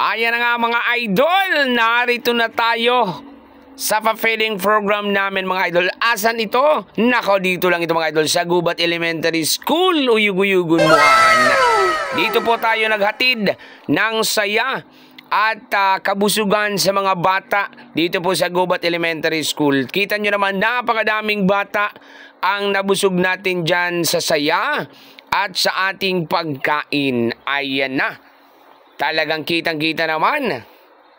Ayan na nga mga idol, narito na tayo sa pa-feeding program namin mga idol. Asan ito? Nako, dito lang ito mga idol sa Gubat Elementary School, Uyug-Uyugun Muan. Dito po tayo naghatid ng saya at kabusugan sa mga bata dito po sa Gubat Elementary School. Kita nyo naman, napakadaming bata ang nabusog natin dyan sa saya at sa ating pagkain. Ayan na. Talagang kitang-kita naman.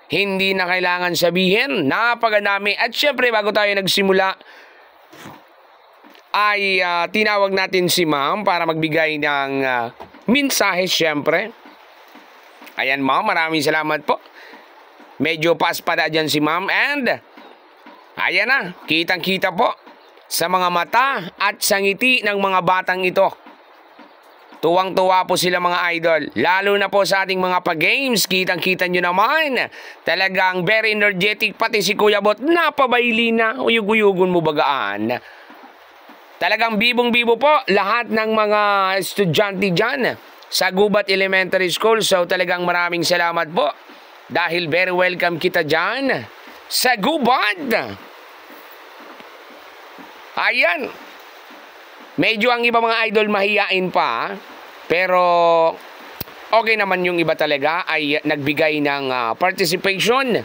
Hindi na kailangan sabihin. Napakadami. At syempre, bago tayo nagsimula, ay tinawag natin si ma'am para magbigay ng mensahe syempre. Ayan ma'am, maraming salamat po. Medyo paspada dyan si ma'am. And, ayan na, kitang-kita po sa mga mata at sa ngiti ng mga batang ito. Tuwang-tuwa po sila mga idol. Lalo na po sa ating mga pa-games. Kitang-kita nyo naman. Talagang very energetic. Pati si Kuya Bot, napabaili na. Uyug-uyugun mo bagaan. Talagang bibong-bibo po lahat ng mga estudyante dyan sa Gubat Elementary School. So talagang maraming salamat po. Dahil very welcome kita dyan sa Gubat. Ayan. Medyo ang iba mga idol mahiyain pa. Pero okay naman yung iba talaga ay nagbigay ng participation.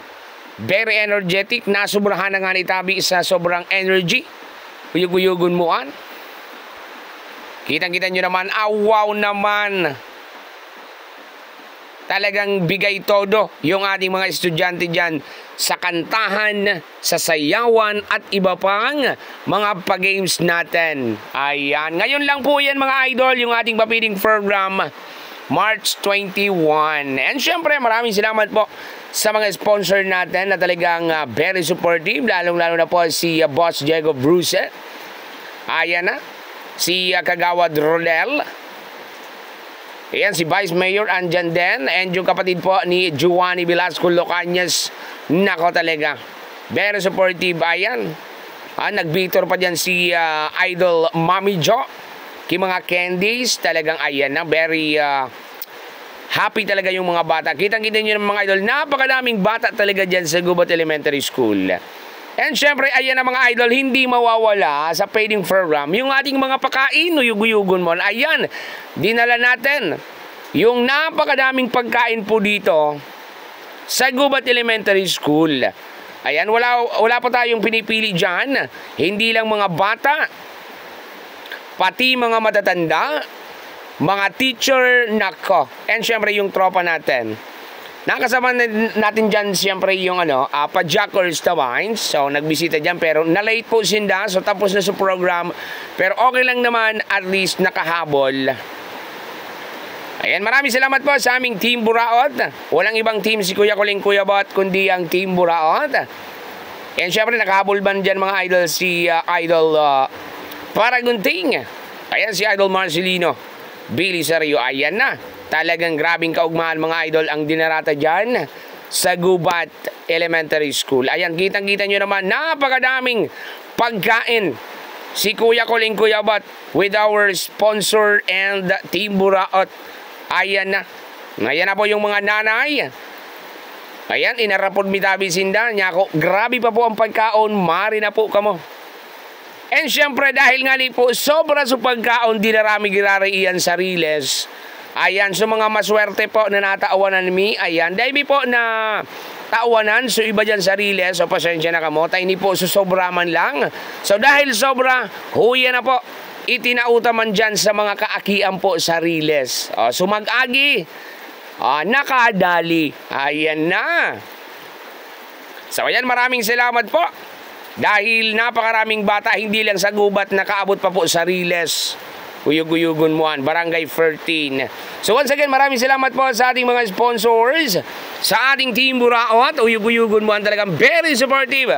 Very energetic. Nasubrahan na nga ni Tabi sa sobrang energy. Uyug-uyugun muan. Kitang-kita nyo naman. Wow naman. Talagang bigay todo yung ating mga estudyante dyan sa kantahan, sa sayawan at iba pang mga pa-games natin. Ayan. Ngayon lang po yan mga idol, yung ating pa-feeding program, March 21. And syempre maraming salamat po sa mga sponsor natin na talagang very supportive, lalong-lalo na po si Boss Diego Bruce. Ayan na. Si Kagawad Rodel. Ayan, si Vice Mayor andyan din. And yung kapatid po ni Giovanni Velasco Locañas. Nako talaga. Very supportive. Ayan. Nag-victor pa dyan si Idol Mami Jo. Ki mga candies. Talagang ayan na. Very happy talaga yung mga bata. Kitang-kita nyo ng mga idol. Napakadaming bata talaga dyan sa Gubat Elementary School. And syempre, ayan na mga idol, hindi mawawala sa feeding program yung ating mga pagkain, uyug-uyugun mo. Ayan, dinala natin yung napakadaming pagkain po dito sa Gubat Elementary School. Ayan, wala pa tayong pinipili dyan. Hindi lang mga bata, pati mga matatanda, mga teacher, nako. And syempre, yung tropa natin. Nakasama natin dyan siyempre yung pa-Jackers the Wines. So nagbisita dyan pero na-late po sinda. So tapos na sa program. Pero okay lang naman, at least nakahabol. Ayan, maraming salamat po sa aming Team Buraot. Walang ibang team si Kuya Kuling Kuya Bot kundi ang Team Buraot. And syempre nakahabol ban dyan mga idol si Idol Paragunting. Ayan si Idol Marcelino Billy Sario. Ayan na. Talagang grabing kaugmaan mga idol ang dinarata dyan sa Gubat Elementary School. Ayan, kitang-kita nyo naman, napakadaming pagkain si Kuya Kuling Kuya Bot with our sponsor and Team Buraot. Ayan na. Ayan na po yung mga nanay. Ayan, inarapod mitabi sinda. Nyako, grabe pa po ang pagkaon. Mari na po kamo. And syempre dahil nga po, sobra sa pagkaon, dinarami girari iyan sa Riles. Ayan, so mga maswerte po na nataawanan mi. Ayan, dahil po na taawanan, so iba dyan sa Riles. So pasensya na kamo, tayo ni po sobra man lang. So dahil sobra, huya na po. Itinautaman dyan sa mga kaakian po sa Riles. So mag-agi, nakadali. Ayan na. So ayan, maraming salamat po. Dahil napakaraming bata, hindi lang sa Gubat, nakaabot pa po sa Riles. Uyug-uyugun muan, Barangay 13. So once again, maraming salamat po sa ating mga sponsors, sa ating Team Buraot. Uyug-uyugun muan, talagang very supportive.